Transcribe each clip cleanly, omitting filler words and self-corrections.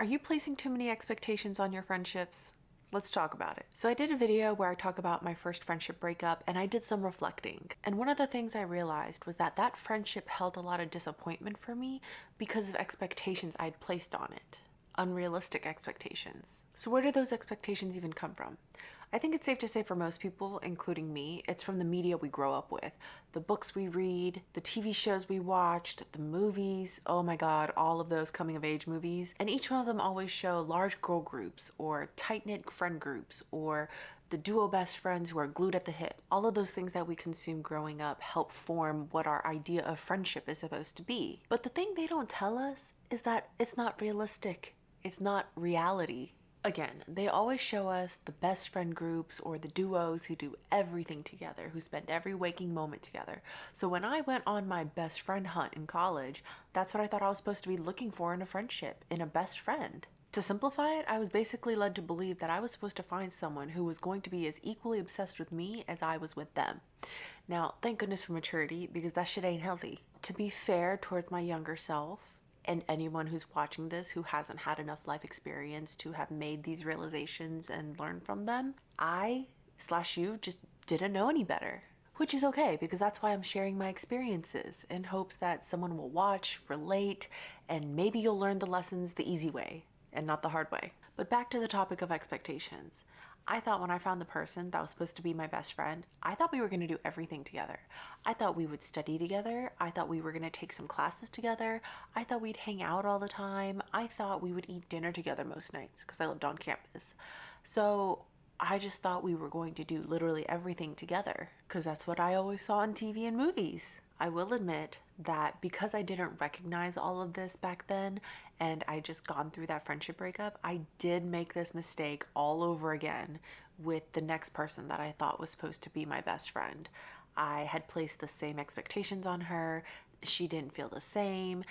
Are you placing too many expectations on your friendships? Let's talk about it. So I did a video where I talk about my first friendship breakup and I did some reflecting. And one of the things I realized was that that friendship held a lot of disappointment for me because of expectations I'd placed on it. Unrealistic expectations. So where do those expectations even come from? I think it's safe to say for most people, including me, it's from the media we grow up with. The books we read, the TV shows we watched, the movies, oh my god, all of those coming of age movies. And each one of them always show large girl groups or tight-knit friend groups or the duo best friends who are glued at the hip. All of those things that we consume growing up help form what our idea of friendship is supposed to be. But the thing they don't tell us is that it's not realistic. It's not reality. Again, they always show us the best friend groups or the duos who do everything together, who spend every waking moment together. So when I went on my best friend hunt in college, that's what I thought I was supposed to be looking for in a friendship, in a best friend. To simplify it, I was basically led to believe that I was supposed to find someone who was going to be as equally obsessed with me as I was with them. Now, thank goodness for maturity, because that shit ain't healthy. To be fair towards my younger self, and anyone who's watching this who hasn't had enough life experience to have made these realizations and learn from them, I/you just didn't know any better. Which is okay, because that's why I'm sharing my experiences in hopes that someone will watch, relate, and maybe you'll learn the lessons the easy way and not the hard way. But back to the topic of expectations. I thought when I found the person that was supposed to be my best friend, I thought we were going to do everything together. I thought we would study together. I thought we were going to take some classes together. I thought we'd hang out all the time. I thought we would eat dinner together most nights because I lived on campus. So I just thought we were going to do literally everything together because that's what I always saw on TV and movies. I will admit that because I didn't recognize all of this back then and I just gone through that friendship breakup, I did make this mistake all over again with the next person that I thought was supposed to be my best friend. I had placed the same expectations on her. She didn't feel the same.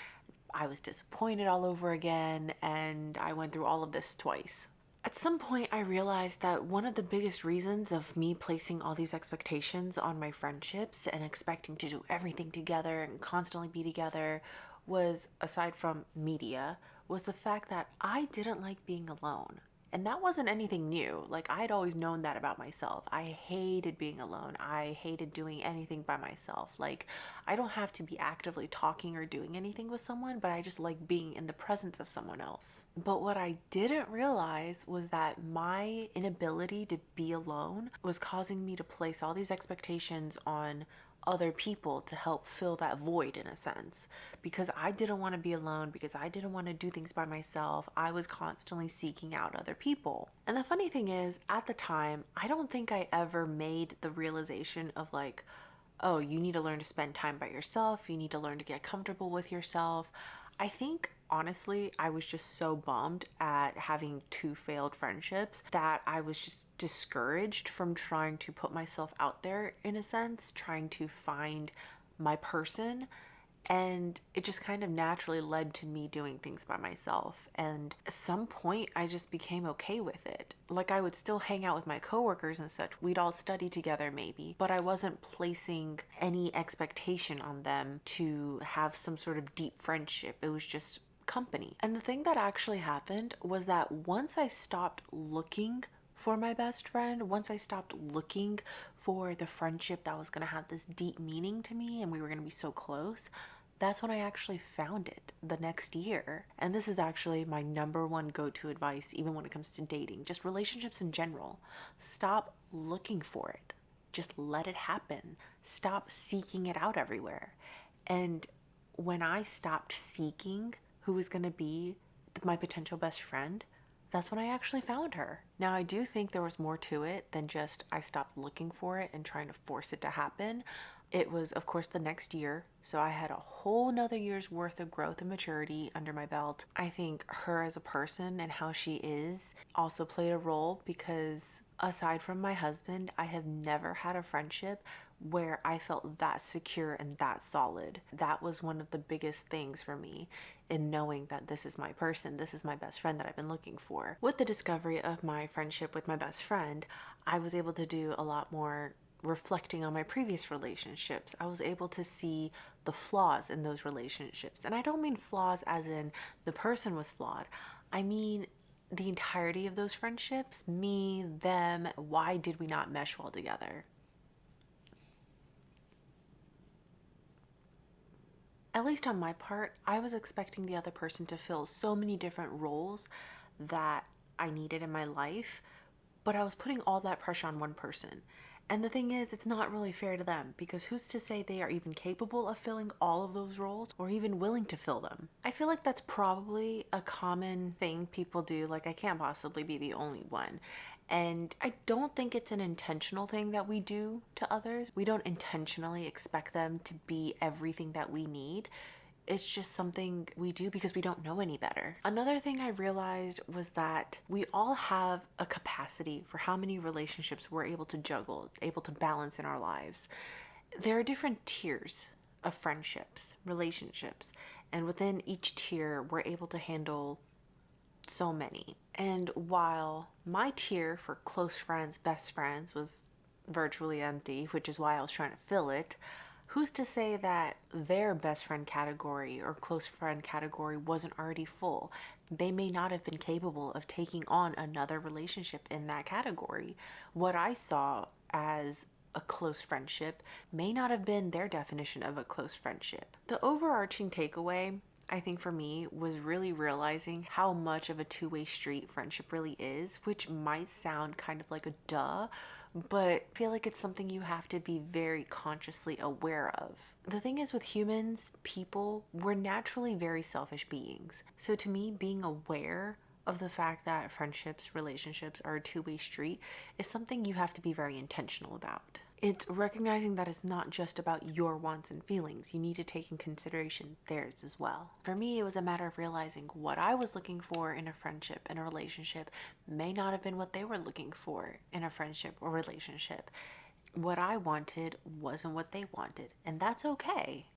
I was disappointed all over again, and I went through all of this twice. At some point, I realized that one of the biggest reasons of me placing all these expectations on my friendships and expecting to do everything together and constantly be together was, aside from media, was the fact that I didn't like being alone. And that wasn't anything new. Like, I'd always known that about myself. I hated being alone. I hated doing anything by myself. Like, I don't have to be actively talking or doing anything with someone, but I just like being in the presence of someone else. But what I didn't realize was that my inability to be alone was causing me to place all these expectations on other people to help fill that void, in a sense. Because I didn't want to be alone, because I didn't want to do things by myself, I was constantly seeking out other people. And the funny thing is, at the time, I don't think I ever made the realization of like, oh, you need to learn to spend time by yourself, you need to learn to get comfortable with yourself. I think honestly, I was just so bummed at having two failed friendships that I was just discouraged from trying to put myself out there, in a sense, trying to find my person. And it just kind of naturally led to me doing things by myself. And at some point, I just became okay with it. Like, I would still hang out with my coworkers and such. We'd all study together maybe, but I wasn't placing any expectation on them to have some sort of deep friendship. It was just company. And the thing that actually happened was that once I stopped looking for my best friend, once I stopped looking for the friendship that was going to have this deep meaning to me and we were going to be so close, that's when I actually found it the next year. And this is actually my number one go-to advice, even when it comes to dating, just relationships in general. Stop looking for it. Just let it happen. Stop seeking it out everywhere. And when I stopped seeking who was going to be my potential best friend, that's when I actually found her. Now, I do think there was more to it than just I stopped looking for it and trying to force it to happen. It was, of course, the next year. So I had a whole nother year's worth of growth and maturity under my belt. I think her as a person and how she is also played a role because aside from my husband, I have never had a friendship where I felt that secure and that solid. That was one of the biggest things for me in knowing that this is my person, this is my best friend that I've been looking for. With the discovery of my friendship with my best friend, I was able to do a lot more reflecting on my previous relationships. I was able to see the flaws in those relationships. And I don't mean flaws as in the person was flawed. I mean the entirety of those friendships, me, them, why did we not mesh well together? At least on my part, I was expecting the other person to fill so many different roles that I needed in my life, but I was putting all that pressure on one person. And the thing is, it's not really fair to them because who's to say they are even capable of filling all of those roles or even willing to fill them? I feel like that's probably a common thing people do. Like, I can't possibly be the only one. And I don't think it's an intentional thing that we do to others. We don't intentionally expect them to be everything that we need. It's just something we do because we don't know any better. Another thing I realized was that we all have a capacity for how many relationships we're able to juggle, able to balance in our lives. There are different tiers of friendships, relationships, and within each tier, we're able to handle so many. And while my tier for close friends, best friends was virtually empty, which is why I was trying to fill it, who's to say that their best friend category or close friend category wasn't already full? They may not have been capable of taking on another relationship in that category. What I saw as a close friendship may not have been their definition of a close friendship. The overarching takeaway, I think, for me was really realizing how much of a two-way street friendship really is, which might sound kind of like a duh, but I feel like it's something you have to be very consciously aware of. The thing is, with humans, people, we're naturally very selfish beings. So to me, being aware of the fact that friendships, relationships are a two-way street is something you have to be very intentional about. It's recognizing that it's not just about your wants and feelings. You need to take in consideration theirs as well. For me, it was a matter of realizing what I was looking for in a friendship and a relationship may not have been what they were looking for in a friendship or relationship. What I wanted wasn't what they wanted, and that's okay.